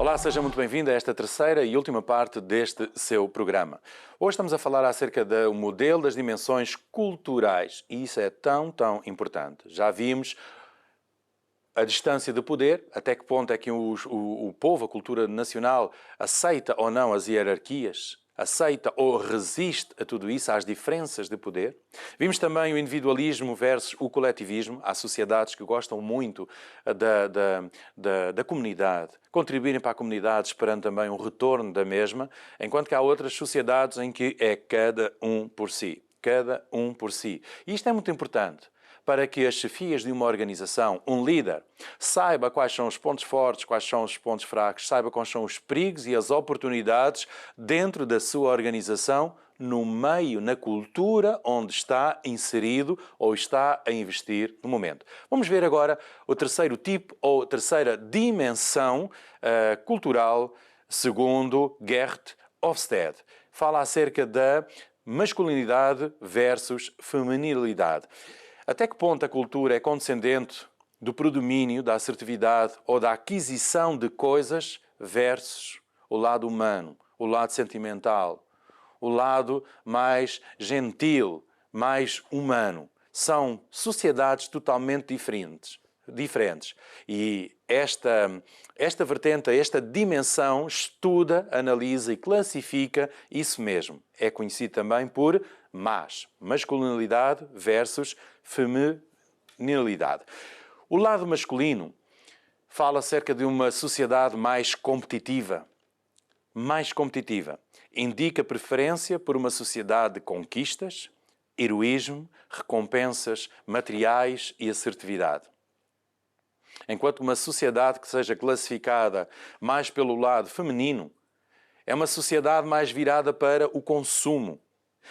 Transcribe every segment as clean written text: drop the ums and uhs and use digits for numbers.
Olá, seja muito bem-vindo a esta terceira e última parte deste seu programa. Hoje estamos a falar acerca do modelo das dimensões culturais e isso é tão importante. Já vimos a distância de poder, até que ponto é que o povo, a cultura nacional, aceita ou não as hierarquias, aceita ou resiste a tudo isso, às diferenças de poder. Vimos também o individualismo versus o coletivismo. Há sociedades que gostam muito da comunidade, contribuírem para a comunidade esperando também um retorno da mesma, enquanto que há outras sociedades em que é cada um por si. Cada um por si. E isto é muito importante para que as chefias de uma organização, um líder, saiba quais são os pontos fortes, quais são os pontos fracos, saiba quais são os perigos e as oportunidades dentro da sua organização, no meio, na cultura onde está inserido ou está a investir no momento. Vamos ver agora o terceiro tipo ou terceira dimensão cultural, segundo Gert Hofstede. Fala acerca da masculinidade versus feminilidade. Até que ponto a cultura é condescendente do predomínio, da assertividade ou da aquisição de coisas versus o lado humano, o lado sentimental, o lado mais gentil, mais humano. São sociedades totalmente diferentes. E esta vertente, esta dimensão estuda, analisa e classifica isso mesmo. É conhecido também por masculinidade versus feminilidade. O lado masculino fala acerca de uma sociedade mais competitiva. Indica preferência por uma sociedade de conquistas, heroísmo, recompensas materiais e assertividade. Enquanto uma sociedade que seja classificada mais pelo lado feminino é uma sociedade mais virada para o consumo.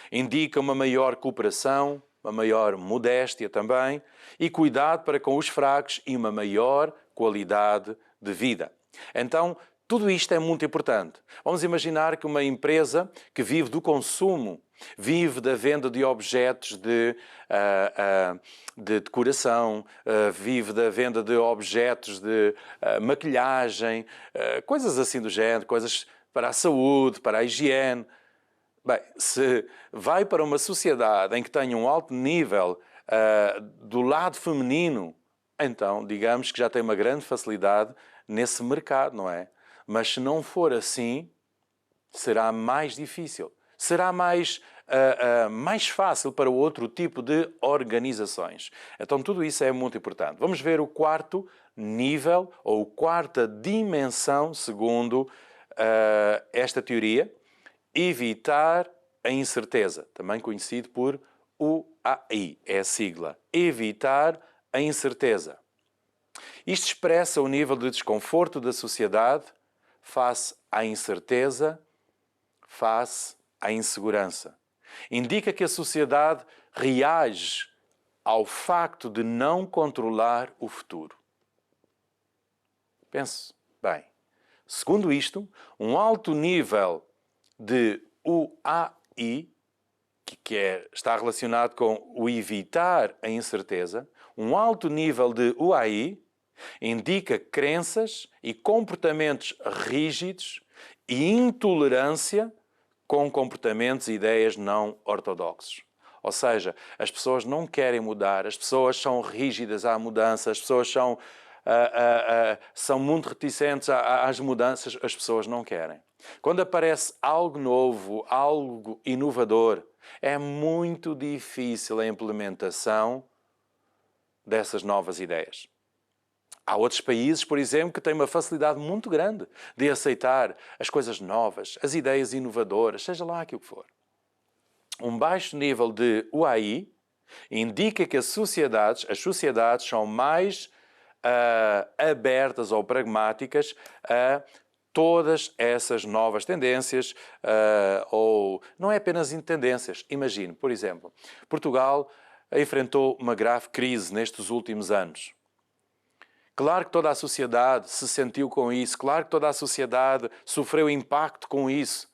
Indica uma maior cooperação, uma maior modéstia também e cuidado para com os fracos e uma maior qualidade de vida. Então, tudo isto é muito importante. Vamos imaginar que uma empresa que vive do consumo, vive da venda de objetos de decoração, vive da venda de objetos de maquilhagem, coisas assim do género, coisas para a saúde, para a higiene. Bem, se vai para uma sociedade em que tenha um alto nível do lado feminino, então digamos que já tem uma grande facilidade nesse mercado, não é? Mas se não for assim, será mais difícil. Será mais fácil para outro tipo de organizações. Então tudo isso é muito importante. Vamos ver o quarto nível, ou quarta dimensão, segundo esta teoria. Evitar a incerteza, também conhecido por UAI, é a sigla. Evitar a incerteza. Isto expressa o nível de desconforto da sociedade face à incerteza, face à insegurança. Indica que a sociedade reage ao facto de não controlar o futuro. Pense bem. Segundo isto, um alto nível de UAI, está relacionado com o evitar a incerteza, um alto nível de UAI indica crenças e comportamentos rígidos e intolerância com comportamentos e ideias não ortodoxos. Ou seja, as pessoas não querem mudar, as pessoas são rígidas à mudança, as pessoas são muito reticentes às mudanças, as pessoas não querem. Quando aparece algo novo, algo inovador, é muito difícil a implementação dessas novas ideias. Há outros países, por exemplo, que têm uma facilidade muito grande de aceitar as coisas novas, as ideias inovadoras, seja lá aquilo que for. Um baixo nível de UAI indica que as sociedades são mais abertas ou pragmáticas a todas essas novas tendências, ou não é apenas em tendências. Imagine, por exemplo, Portugal enfrentou uma grave crise nestes últimos anos. Claro que toda a sociedade se sentiu com isso, claro que toda a sociedade sofreu impacto com isso,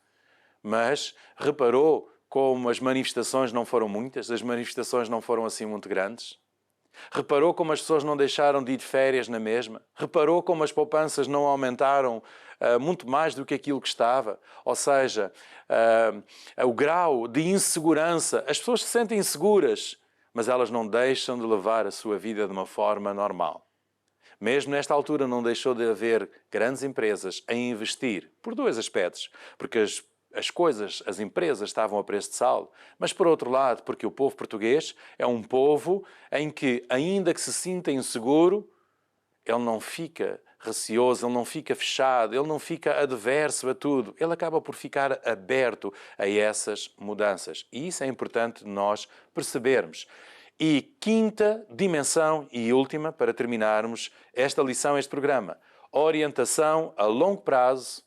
mas reparou como as manifestações não foram muitas, as manifestações não foram assim muito grandes? Reparou como as pessoas não deixaram de ir de férias na mesma? Reparou como as poupanças não aumentaram muito mais do que aquilo que estava. Ou seja, o grau de insegurança, as pessoas se sentem inseguras, mas elas não deixam de levar a sua vida de uma forma normal. Mesmo nesta altura não deixou de haver grandes empresas a investir, por dois aspectos, porque as empresas estavam a preço de sal, mas por outro lado, porque o povo português é um povo em que, ainda que se sinta inseguro, ele não fica receoso, ele não fica fechado, ele não fica adverso a tudo. Ele acaba por ficar aberto a essas mudanças. E isso é importante nós percebermos. E quinta dimensão e última, para terminarmos esta lição, este programa. Orientação a longo prazo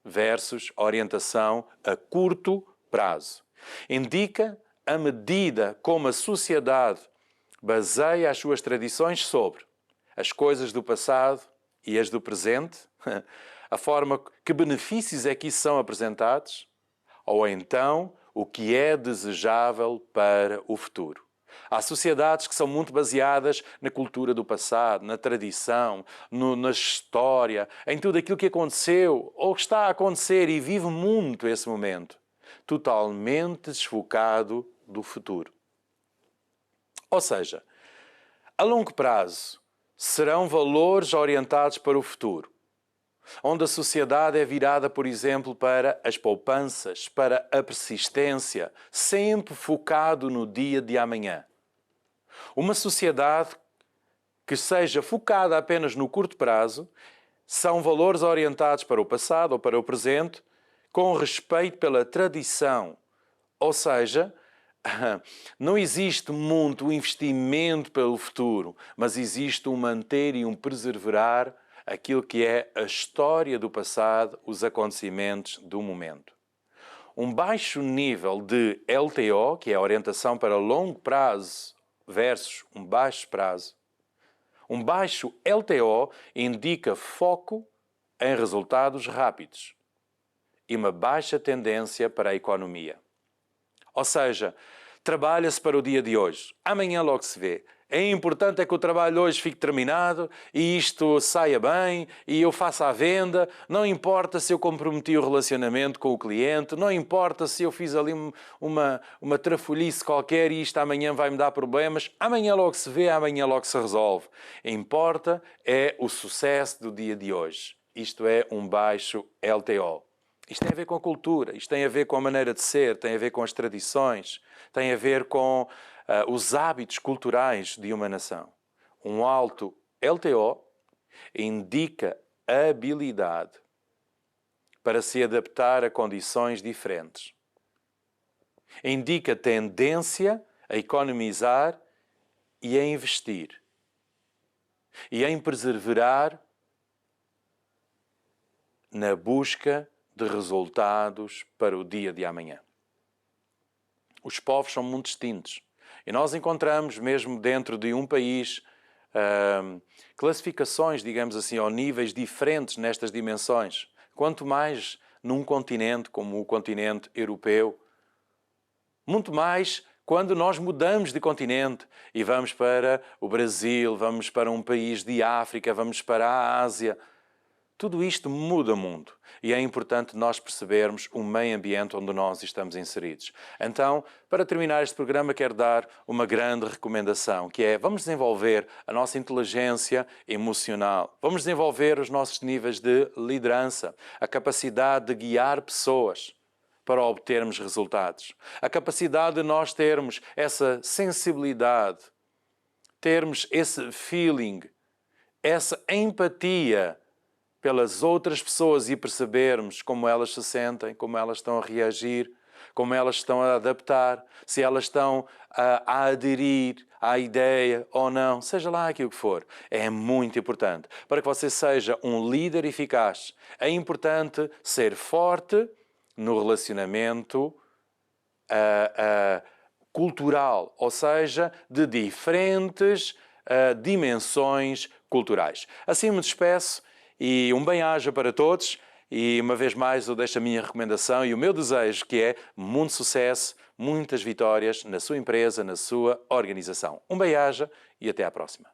versus orientação a curto prazo. Indica a medida como a sociedade baseia as suas tradições sobre as coisas do passado e as do presente, a forma que benefícios é que isso são apresentados, ou então o que é desejável para o futuro. Há sociedades que são muito baseadas na cultura do passado, na tradição, na história, em tudo aquilo que aconteceu ou que está a acontecer e vive muito esse momento, totalmente desfocado do futuro. Ou seja, a longo prazo serão valores orientados para o futuro, onde a sociedade é virada, por exemplo, para as poupanças, para a persistência, sempre focado no dia de amanhã. Uma sociedade que seja focada apenas no curto prazo são valores orientados para o passado ou para o presente, com respeito pela tradição. Ou seja, não existe muito investimento pelo futuro, mas existe um manter e um preservar aquilo que é a história do passado, os acontecimentos do momento. Um baixo nível de LTO, que é a orientação para longo prazo, versus um baixo prazo. Um baixo LTO indica foco em resultados rápidos e uma baixa tendência para a economia. Ou seja, trabalha-se para o dia de hoje. Amanhã logo se vê. É importante é que o trabalho hoje fique terminado e isto saia bem e eu faça a venda. Não importa se eu comprometi o relacionamento com o cliente, não importa se eu fiz ali uma trafolhice qualquer e isto amanhã vai me dar problemas. Amanhã logo se vê, amanhã logo se resolve. Importa é o sucesso do dia de hoje. Isto é um baixo LTO. Isto tem a ver com a cultura, isto tem a ver com a maneira de ser, tem a ver com as tradições, tem a ver com os hábitos culturais de uma nação. Um alto LTO indica habilidade para se adaptar a condições diferentes. Indica tendência a economizar e a investir. E em perseverar na busca de resultados para o dia de amanhã. Os povos são muito distintos. E nós encontramos, mesmo dentro de um país, classificações, digamos assim, ou níveis diferentes nestas dimensões. Quanto mais num continente como o continente europeu, muito mais quando nós mudamos de continente e vamos para o Brasil, vamos para um país de África, vamos para a Ásia. Tudo isto muda o mundo e é importante nós percebermos o meio ambiente onde nós estamos inseridos. Então, para terminar este programa, quero dar uma grande recomendação, que é vamos desenvolver a nossa inteligência emocional, vamos desenvolver os nossos níveis de liderança, a capacidade de guiar pessoas para obtermos resultados, a capacidade de nós termos essa sensibilidade, termos esse feeling, essa empatia pelas outras pessoas e percebermos como elas se sentem, como elas estão a reagir, como elas estão a adaptar, se elas estão a aderir à ideia ou não, seja lá aquilo que for. É muito importante. Para que você seja um líder eficaz, é importante ser forte no relacionamento cultural, ou seja, de diferentes dimensões culturais. Assim me despeço. E um bem-aja para todos e, uma vez mais, eu deixo a minha recomendação e o meu desejo, que é muito sucesso, muitas vitórias na sua empresa, na sua organização. Um bem-aja e até à próxima.